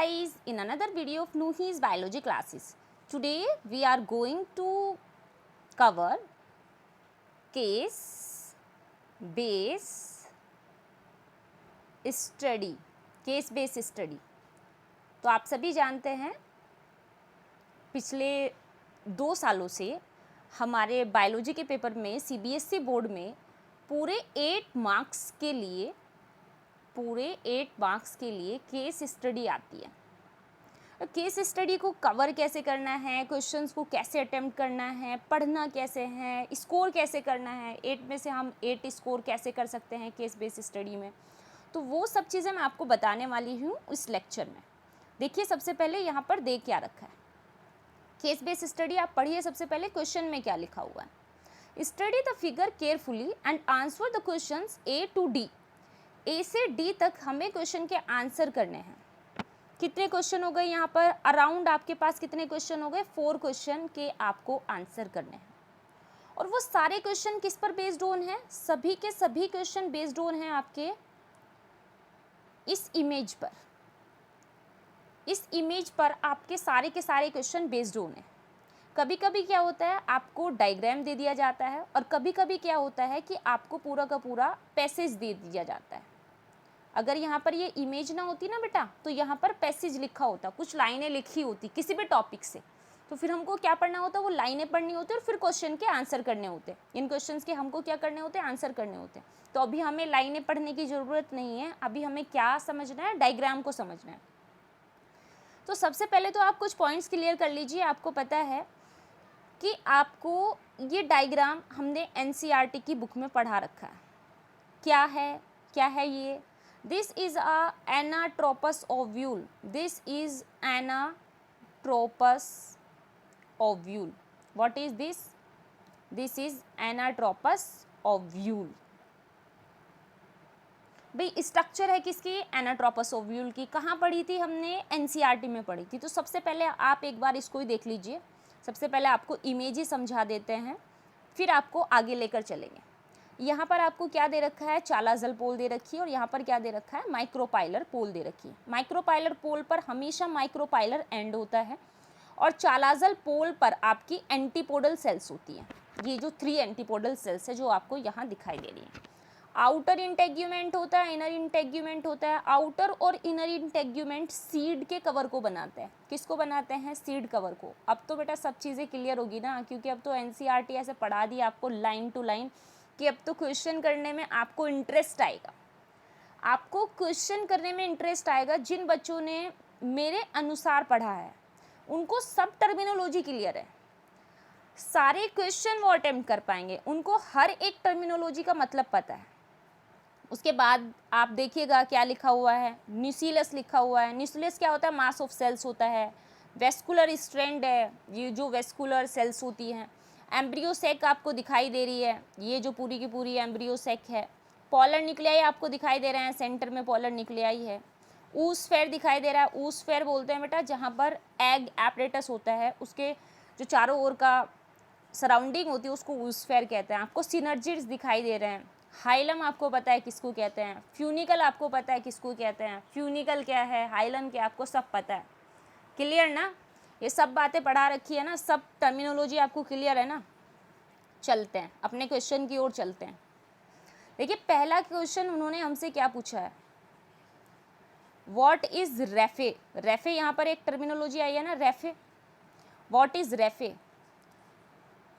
guys in another video of Nuhi's biology classes. Today we are going to cover case based study. Case base study. तो आप सभी जानते हैं पिछले 2 सालों से हमारे बायोलॉजी के पेपर में सीबीएसई बोर्ड में पूरे 8 मार्क्स के लिए केस स्टडी आती है। केस स्टडी को कवर कैसे करना है, क्वेश्चंस को कैसे अटेम्प्ट करना है, पढ़ना कैसे है, स्कोर कैसे करना है, 8 में से हम 8 स्कोर कैसे कर सकते हैं केस बेस स्टडी में, तो वो सब चीज़ें मैं आपको बताने वाली हूँ इस लेक्चर में। देखिए सबसे पहले यहाँ पर दे क्या रखा है, केस बेस स्टडी आप पढ़िए। सबसे पहले क्वेश्चन में क्या लिखा हुआ है, study the figure carefully and answer the questions A to D. A से डी तक हमें क्वेश्चन के आंसर करने हैं। कितने क्वेश्चन हो गए यहाँ पर, अराउंड आपके पास कितने क्वेश्चन हो गए, 4 क्वेश्चन के आपको आंसर करने हैं। और वो सारे क्वेश्चन किस पर बेस्ड ऑन है, सभी के सभी क्वेश्चन बेस्ड ऑन है आपके इस इमेज पर। इस इमेज पर आपके सारे के सारे क्वेश्चन बेस्ड ऑन है। कभी कभी क्या होता है आपको डायग्राम दे दिया जाता है और कभी कभी क्या होता है कि आपको पूरा का पूरा पैसेज दे दिया जाता है। अगर यहाँ पर ये इमेज ना होती ना बेटा, तो यहाँ पर पैसेज लिखा होता, कुछ लाइनें लिखी होती किसी भी टॉपिक से, तो फिर हमको क्या पढ़ना होता, वो लाइनें पढ़नी होती और फिर क्वेश्चन के आंसर करने होते। इन क्वेश्चंस के हमको क्या करने होते, आंसर करने होते। तो अभी हमें लाइनें पढ़ने की ज़रूरत नहीं है, अभी हमें क्या समझना है, डायग्राम को समझना है। तो सबसे पहले तो आप कुछ पॉइंट्स क्लियर कर लीजिए। आपको पता है कि आपको ये डायग्राम हमने एनसीईआरटी की बुक में पढ़ा रखा है। क्या है ये, this is a anatropous ovule. This is anatropous ovule. What is this, this is anatropous ovule. भाई स्ट्रक्चर है किसकी, एनाट्रोपस ओव्यूल की। कहाँ पढ़ी थी हमने, एनसीईआरटी में पढ़ी थी। तो सबसे पहले आप एक बार इसको ही देख लीजिए। सबसे पहले आपको इमेज ही समझा देते हैं, फिर आपको आगे लेकर चलेंगे। यहाँ पर आपको क्या दे रखा है, चालाजल पोल दे रखी है और यहाँ पर क्या दे रखा है, माइक्रोपाइलर पोल दे रखी है। माइक्रोपाइलर पोल पर हमेशा माइक्रोपाइलर एंड होता है और चालाजल पोल पर आपकी एंटीपोडल सेल्स होती हैं। ये जो 3 एंटीपोडल सेल्स है जो आपको यहाँ दिखाई दे रही हैं। आउटर इंटेग्यूमेंट होता है, इनर इंटेग्यूमेंट होता है। आउटर और इनर इंटेग्यूमेंट सीड के कवर को बनाते हैं। किसको बनाते हैं, सीड कवर को। अब तो बेटा सब चीज़ें क्लियर होगी ना, क्योंकि अब तो एनसीईआरटी ऐसे पढ़ा दी आपको लाइन टू लाइन कि अब तो क्वेश्चन करने में आपको इंटरेस्ट आएगा। आपको क्वेश्चन करने में इंटरेस्ट आएगा। जिन बच्चों ने मेरे अनुसार पढ़ा है उनको सब टर्मिनोलॉजी क्लियर है, सारे क्वेश्चन वो अटेम्प्ट कर पाएंगे, उनको हर एक टर्मिनोलॉजी का मतलब पता है। उसके बाद आप देखिएगा क्या लिखा हुआ है, न्यूक्लियस लिखा हुआ है। न्यूक्लियस क्या होता है, मास ऑफ सेल्स होता है। वेस्कुलर स्ट्रैंड है, ये जो वेस्कुलर सेल्स होती हैं। एम्ब्रियो सेक आपको दिखाई दे रही है, ये जो पूरी की पूरी एम्ब्रियो सेक है। पोलर न्यूक्लियाई आपको दिखाई दे रहे हैं, सेंटर में पोलर न्यूक्लियाई है। ऊसफेयर दिखाई दे रहा है। ऊसफेयर बोलते हैं बेटा जहाँ पर एग एपरेटस होता है, उसके जो चारों ओर का सराउंडिंग होती है उसको ऊसफेयर कहते हैं। आपको सिनर्जिड्स दिखाई दे रहे हैं। हाइलम आपको पता है किसको कहते हैं। फ्यूनिकल आपको पता है किसको कहते हैं। फ्यूनिकल क्या है, हाइलम क्या, आपको सब पता है। क्लियर ना, ये सब बातें पढ़ा रखी है ना, सब टर्मिनोलॉजी आपको क्लियर है ना। चलते हैं अपने क्वेश्चन की ओर चलते हैं। देखिए पहला क्वेश्चन उन्होंने हमसे क्या पूछा है, व्हाट इज रेफे। रेफे यहाँ पर एक टर्मिनोलॉजी आई है ना, रेफे। व्हाट इज रेफे,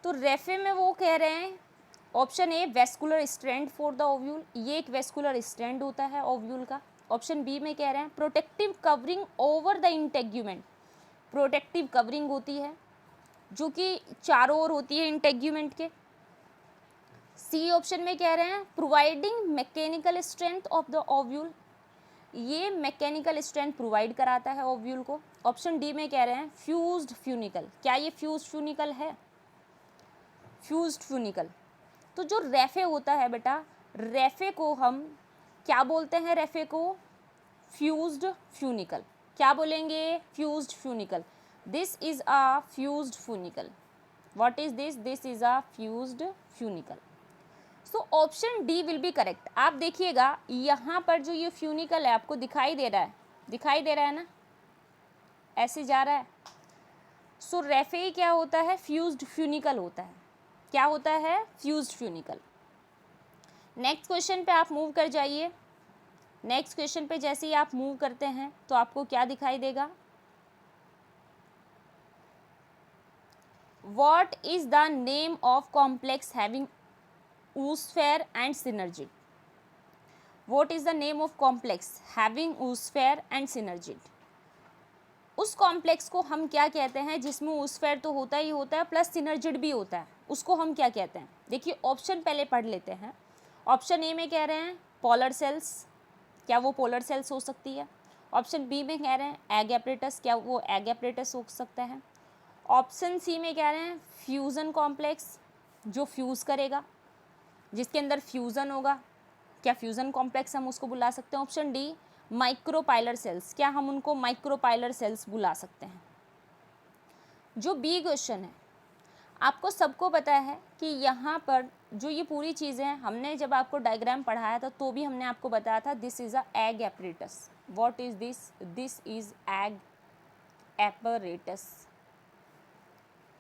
तो रेफे में वो कह रहे हैं option A vascular strand for the ovule, ये एक वेस्कुलर स्ट्रैंड होता है ओव्यूल का। ऑप्शन बी में कह रहे हैं protective covering over the integument, protective covering होती है जो कि चारों ओर होती है इंटेग्यूमेंट के। सी ऑप्शन में कह रहे हैं providing mechanical strength of the ovule, ये मैकेनिकल स्ट्रेंथ प्रोवाइड कराता है ओव्यूल को। ऑप्शन डी में कह रहे हैं फ्यूज्ड फ्यूनिकल, क्या ये फ्यूज्ड फ्यूनिकल है, फ्यूज्ड फ्यूनिकल। तो जो रेफे होता है बेटा, रेफे को हम क्या बोलते हैं, रेफे को फ्यूज्ड फ्यूनिकल। क्या बोलेंगे, fused funicle. This is a fused funicle. What is this, this is a fused funicle. So option D will be correct. आप देखिएगा यहाँ पर जो ये फ्यूनिकल है आपको दिखाई दे रहा है, दिखाई दे रहा है ना, ऐसे जा रहा है। सो रेफे क्या होता है, फ्यूज्ड फ्यूनिकल होता है। क्या होता है, फ्यूज्ड फ्यूनिकल। नेक्स्ट क्वेश्चन पे आप मूव कर जाइए। नेक्स्ट क्वेश्चन पे जैसे ही आप मूव करते हैं तो आपको क्या दिखाई देगा, what is the name of complex having oosphere and synergid? What is the name of complex having oosphere and synergid? उस कॉम्प्लेक्स को हम क्या कहते हैं जिसमें oosphere तो होता ही होता है प्लस synergid भी होता है, उसको हम क्या कहते हैं? देखिए ऑप्शन पहले पढ़ लेते हैं। ऑप्शन ए में कह रहे हैं पोलर सेल्स, क्या वो पोलर सेल्स हो सकती है? ऑप्शन बी में कह रहे हैं एग एपरेटस, क्या वो एग एपरेटस हो सकता है? ऑप्शन सी में कह रहे हैं फ्यूजन कॉम्प्लेक्स, जो फ्यूज़ करेगा, जिसके अंदर फ्यूज़न होगा, क्या फ्यूज़न कॉम्प्लेक्स हम उसको बुला सकते हैं? ऑप्शन डी माइक्रोपाइलर सेल्स, क्या हम उनको माइक्रोपाइलर सेल्स बुला सकते हैं? जो बी क्वेश्चन है, आपको सबको पता है कि यहाँ पर जो ये पूरी चीज़ें हैं, हमने जब आपको डायग्राम पढ़ाया था तो भी हमने आपको बताया था this is a egg apparatus. What is this? This is egg apparatus.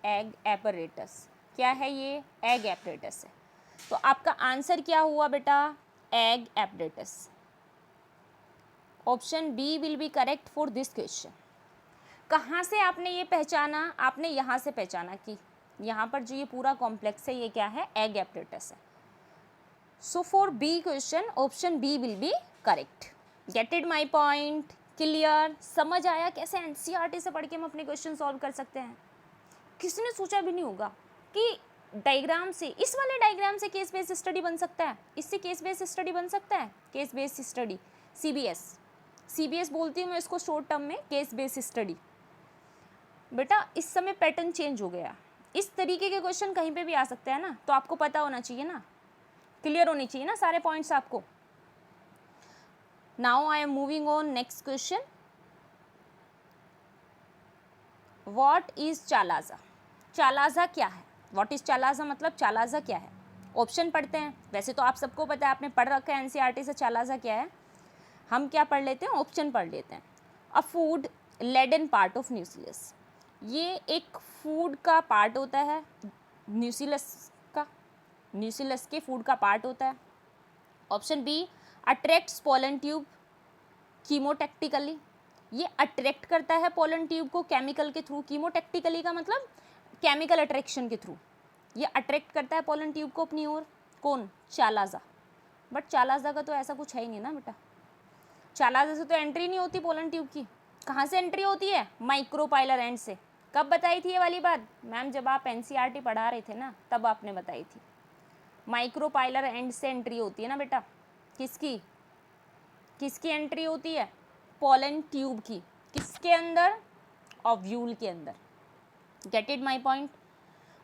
Egg apparatus क्या है? ये एग एपरेटस है। तो आपका आंसर क्या हुआ बेटा? Egg apparatus. Option B will be correct for this question. कहाँ से आपने ये पहचाना? आपने यहाँ से पहचाना कि यहाँ पर जो ये पूरा कॉम्प्लेक्स है ये क्या है? एग एपरेटस है। So for B question option B will be correct. Get it my point? Clear? समझ आया कैसे एनसीईआरटी से पढ़ के हम अपने क्वेश्चन सॉल्व कर सकते हैं? किसी ने सोचा भी नहीं होगा कि डायग्राम से, इस वाले डायग्राम से केस बेस्ड स्टडी बन सकता है, इससे केस बेस्ड स्टडी बन सकता है। केस बेस्ड स्टडी सीबीएस बोलती हूँ मैं इसको शॉर्ट टर्म में, केस बेस्ड स्टडी। बेटा इस समय पैटर्न चेंज हो गया, इस तरीके के क्वेश्चन कहीं पे भी आ सकते हैं ना, तो आपको पता होना चाहिए ना, क्लियर होनी चाहिए ना सारे पॉइंट्स आपको। Now I am moving on next question. What is chalaza? Chalaza क्या है? व्हाट इज चालाजा मतलब चालाजा क्या है? ऑप्शन पढ़ते हैं। वैसे तो आप सबको पता है, आपने पढ़ रखा है एनसीईआरटी से चालाजा क्या है। हम क्या पढ़ लेते हैं? ऑप्शन पढ़ लेते हैं। A food laden part of nucleus, ये एक फूड का पार्ट होता है, न्यूक्लियस के फूड का पार्ट होता है। Option B attracts pollen tube chemotactically, ये अट्रैक्ट करता है पोलन ट्यूब को केमिकल के थ्रू। कीमोटैक्टिकली का मतलब केमिकल अट्रैक्शन के थ्रू ये अट्रैक्ट करता है पोलन ट्यूब को अपनी ओर। कौन? चालाजा। बट चालाजा का तो ऐसा कुछ है ही नहीं ना बेटा, चालाजा से तो एंट्री नहीं होती पोलन ट्यूब की। कहाँ से एंट्री होती है? माइक्रोपाइलर एंड से। कब बताई थी ये वाली बात? मैम जब आप एनसीईआरटी पढ़ा रहे थे ना तब आपने बताई थी। माइक्रोपाइलर एंड से एंट्री होती है ना बेटा। किसकी एंट्री होती है? पोलन ट्यूब की। किसके अंदर? ओव्यूल के अंदर। Gated my point?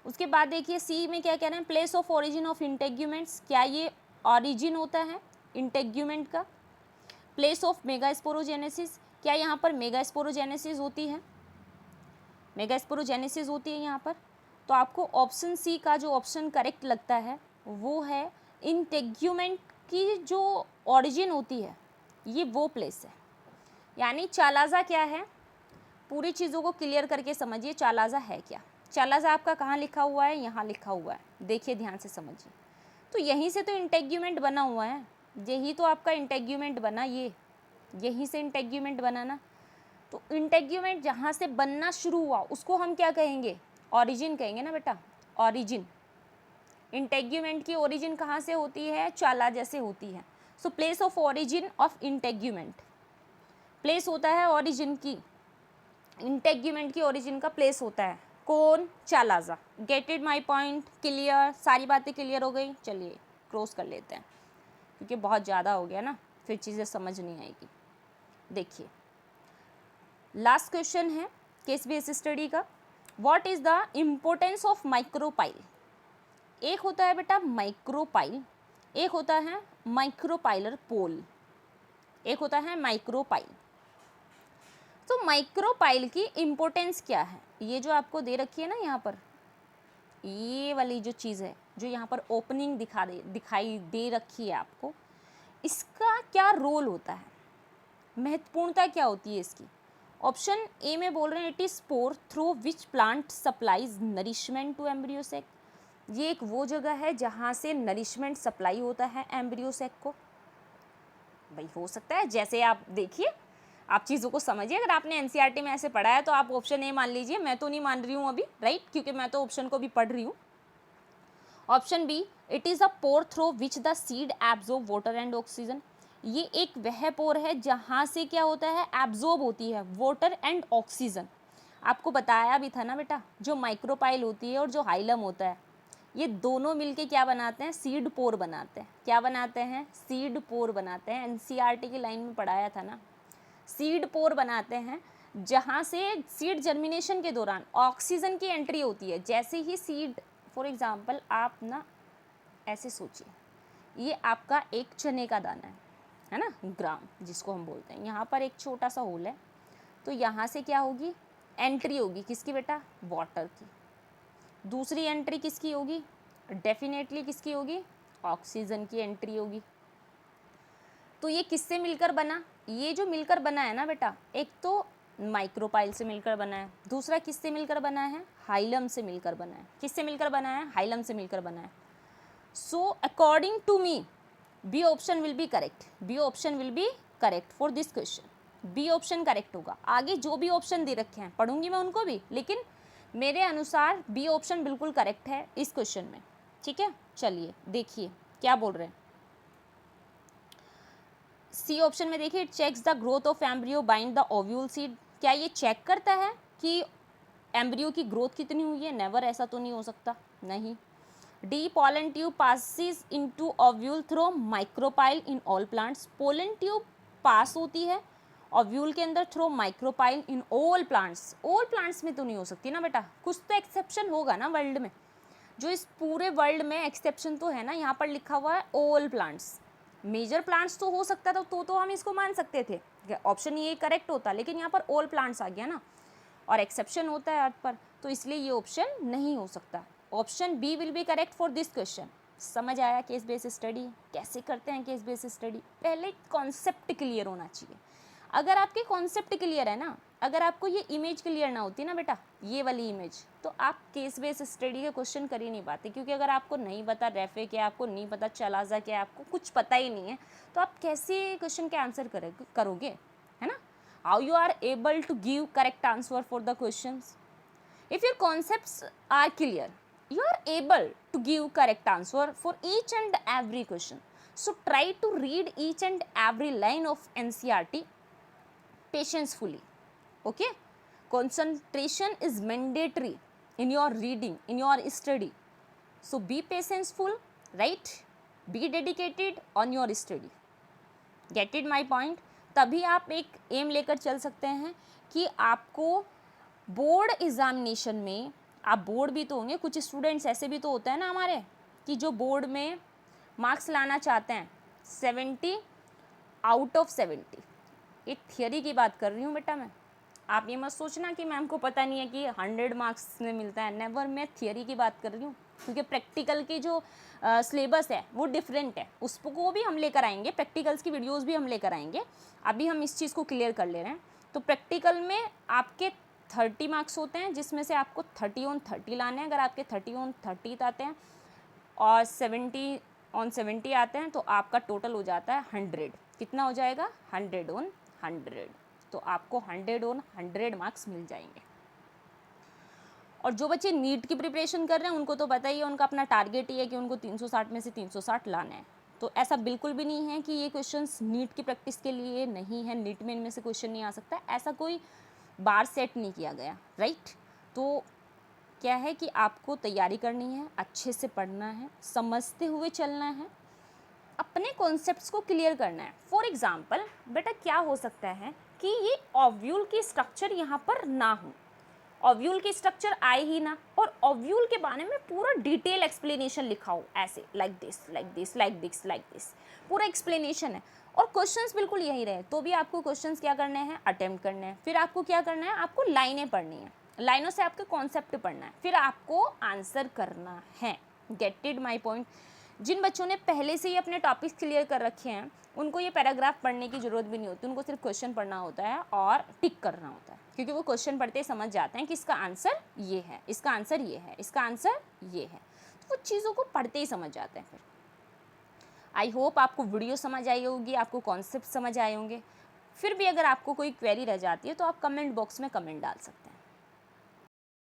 उसके बाद देखिए सी में क्या कह रहे हैं, place of origin of integuments, क्या ये ओरिजिन होता है इंटेग्यूमेंट का? प्लेस ऑफ मेगास्पोरोजेनेसिस, क्या यहाँ पर मेगास्पोरोजेनेसिस होती है? मेगास्पोरोजेनेसिस होती है यहाँ पर। तो आपको ऑप्शन सी का जो ऑप्शन करेक्ट लगता है वो है इंटेग्यूमेंट की जो ओरिजिन होती है ये वो प्लेस है। यानी चालाजा क्या है, पूरी चीज़ों को क्लियर करके समझिए चालाजा है क्या। चालाजा आपका कहाँ लिखा हुआ है? यहाँ लिखा हुआ है, देखिए ध्यान से समझिए। तो यहीं से तो इंटेग्यूमेंट बना हुआ है, यही तो आपका इंटेग्यूमेंट बना, ये यहीं से इंटेग्यूमेंट बना ना। तो इंटेग्यूमेंट जहाँ से बनना शुरू हुआ उसको हम क्या कहेंगे? ओरिजिन कहेंगे ना बेटा, ओरिजिन। इंटेग्यूमेंट की ओरिजिन कहाँ से होती है? चालाजा से होती है। So place of origin of integument, place होता है ओरिजिन की, इंटेग्यूमेंट की ओरिजिन का प्लेस होता है कौन? Chalaza. Get it my point? Clear? सारी बातें क्लियर हो गई? चलिए क्रॉस कर लेते हैं क्योंकि बहुत ज़्यादा हो गया ना, फिर चीज़ें समझ नहीं आएगी। देखिए लास्ट क्वेश्चन है केस बेस्ड स्टडी का। What is the importance of micropyle? एक होता है बेटा माइक्रोपाइल, एक होता है माइक्रोपाइलर पोल, एक होता है माइक्रोपाइल। तो माइक्रोपाइल की इम्पोर्टेंस क्या है? ये जो आपको दे रखी है ना यहाँ पर, ये वाली जो चीज़ है जो यहाँ पर ओपनिंग दिखाई दे रखी है आपको, इसका क्या रोल होता है? महत्वपूर्णता क्या होती है इसकी? ऑप्शन ए में बोल रहे हैं it is spore through which plant supplies nourishment to embryo sac. ये एक वो जगह है जहाँ से नरिशमेंट सप्लाई होता है एम्ब्रियो सेक को। भाई हो सकता है, जैसे आप देखिए, आप चीज़ों को समझिए। अगर आपने एनसीईआरटी में ऐसे पढ़ा है तो आप ऑप्शन ए मान लीजिए, मैं तो नहीं मान रही हूँ अभी, राइट, क्योंकि मैं तो ऑप्शन को भी पढ़ रही हूँ। Option B, it is a pore through which the seed absorb water and oxygen. ये एक वह पोर है जहाँ से क्या होता है, एब्जॉर्ब होती है वाटर एंड ऑक्सीजन। आपको बताया भी था ना बेटा, जो माइक्रोपाइल होती है और जो हाइलम होता है, ये दोनों मिलके क्या बनाते हैं, सीड पोर बनाते हैं। क्या बनाते हैं, सीड पोर बनाते हैं। एनसीईआरटी की लाइन में पढ़ाया था ना, सीड पोर बनाते हैं जहाँ से सीड जर्मिनेशन के दौरान ऑक्सीजन की एंट्री होती है। जैसे ही सीड, फॉर एग्जांपल आप ना ऐसे सोचिए, ये आपका एक चने का दाना है ना, ग्राम जिसको हम बोलते हैं। यहाँ पर एक छोटा सा होल है, तो यहाँ से क्या होगी, एंट्री होगी किसकी बेटा, वाटर की। दूसरी एंट्री किसकी होगी, डेफिनेटली किसकी होगी, ऑक्सीजन की एंट्री होगी। तो ये किससे मिलकर बना, ये जो मिलकर बना है ना बेटा, एक तो माइक्रोपाइल से मिलकर बना है, दूसरा किससे मिलकर बना है, हाइलम से मिलकर बना है। किससे मिलकर बना है, हाइलम से मिलकर बना है। So according to me B option will be correct. B option will be correct for this question. B option correct होगा। आगे जो भी ऑप्शन दे रखे हैं पढ़ूंगी मैं उनको भी, लेकिन मेरे अनुसार बी ऑप्शन बिल्कुल करेक्ट है इस क्वेश्चन में। ठीक है, चलिए देखिए क्या बोल रहे हैं। सी ऑप्शन में देखिए, it checks the growth of embryo bind the ovule seed. क्या ये चेक करता है कि एम्ब्रियो की ग्रोथ कितनी हुई है, नेवर, ऐसा तो नहीं हो सकता, नहीं। D, pollen tube passes into ovule through micropyle in all plants. Pollen tube pass होती है ओव्यूल के अंदर through micropyle in all plants. All plants में तो नहीं हो सकती ना बेटा, कुछ तो एक्सेप्शन होगा ना वर्ल्ड में। जो इस पूरे वर्ल्ड में एक्सेप्शन तो है ना, यहाँ पर लिखा हुआ है ऑल प्लांट्स। मेजर प्लांट्स तो हो सकता था, तो हम इसको मान सकते थे, ऑप्शन ये करेक्ट होता, लेकिन यहाँ पर ऑल प्लांट्स आ गया ना, और एक्सेप्शन होता है अर्थ पर, तो इसलिए ये ऑप्शन नहीं हो सकता। Option B will be correct for this question. समझ आया केस बेस स्टडी कैसे करते हैं। केस बेस स्टडी पहले कॉन्सेप्ट क्लियर होना चाहिए। अगर आपके कॉन्सेप्ट क्लियर है ना, अगर आपको ये इमेज क्लियर ना होती ना बेटा, ये वाली इमेज, तो आप केस बेस स्टडी के क्वेश्चन कर ही नहीं पाते। क्योंकि अगर आपको नहीं पता रेफे क्या, आपको नहीं पता चलाजा क्या, आपको कुछ पता ही नहीं है, तो आप कैसे क्वेश्चन के आंसर करोगे, है ना। How you are able to give correct answer for the questions. If your concepts are clear, you are able to give correct answer for each and every question. So try to read each and every line of NCERT patientfully. Okay, concentration is mandatory in your reading, in your study. So be patientful, right? Be dedicated on your study. Get it my point? तभी आप एक M लेकर चल सकते हैं कि आपको board examination में, आप बोर्ड भी तो होंगे, कुछ स्टूडेंट्स ऐसे भी तो होते हैं ना हमारे कि जो बोर्ड में मार्क्स लाना चाहते हैं 70 आउट ऑफ 70। एक थियरी की बात कर रही हूँ बेटा मैं, आप ये मत सोचना कि मैम को पता नहीं है कि 100 मार्क्स में मिलता है, नेवर। मैं थियरी की बात कर रही हूँ, क्योंकि प्रैक्टिकल की जो सिलेबस है वो डिफरेंट है, उसको भी हम लेकर आएंगे, प्रैक्टिकल्स की वीडियोज़ भी हम लेकर आएंगे। अभी हम इस चीज़ को क्लियर कर ले रहे हैं। तो प्रैक्टिकल में आपके 30 मार्क्स होते हैं, जिसमें से आपको 30 on 30 लाने हैं। अगर आपके 30 on 30 आते हैं और 70 on 70 आते हैं, तो आपका टोटल हो जाता है 100। कितना हो जाएगा, 100 on 100। तो आपको 100 on 100 मार्क्स मिल जाएंगे। और जो बच्चे नीट की प्रिपरेशन कर रहे हैं उनको तो पता ही है, उनका अपना टारगेट ही है कि उनको 360 में से 360 लाना है। तो ऐसा बिल्कुल भी नहीं है कि ये क्वेश्चंस नीट की प्रैक्टिस के लिए नहीं है, नीट में इनमें से क्वेश्चन नहीं आ सकता, ऐसा कोई बार सेट नहीं किया गया, राइट। तो क्या है कि आपको तैयारी करनी है, अच्छे से पढ़ना है, समझते हुए चलना है, अपने कॉन्सेप्ट्स को क्लियर करना है। फॉर एग्जांपल बेटा क्या हो सकता है कि ये ओव्यूल की स्ट्रक्चर यहाँ पर ना हो, ओव्यूल की स्ट्रक्चर आए ही ना, और ओव्यूल के बारे में पूरा डिटेल एक्सप्लेनेशन लिखा हो, ऐसे like this like this like this like this, पूरा एक्सप्लेनेशन है, और क्वेश्चंस बिल्कुल यही रहे, तो भी आपको क्वेश्चंस क्या करने हैं, अटेम्प्ट करने हैं। फिर आपको क्या करना है, आपको लाइनें पढ़नी है, लाइनों से आपके कॉन्सेप्ट पढ़ना है, फिर आपको आंसर करना है। Get it my point. जिन बच्चों ने पहले से ही अपने टॉपिक्स क्लियर कर रखे हैं उनको ये पैराग्राफ पढ़ने की ज़रूरत भी नहीं होती, उनको सिर्फ क्वेश्चन पढ़ना होता है और टिक करना होता है, क्योंकि वो क्वेश्चन पढ़ते ही समझ जाते हैं कि इसका आंसर ये है, इसका आंसर ये है, इसका आंसर ये है। तो वो चीज़ों को पढ़ते ही समझ जाते हैं। फिर आई होप आपको वीडियो समझ आई होगी, आपको कॉन्सेप्ट समझ आए होंगे। फिर भी अगर आपको कोई क्वेरी रह जाती है तो आप कमेंट बॉक्स में कमेंट डाल सकते हैं।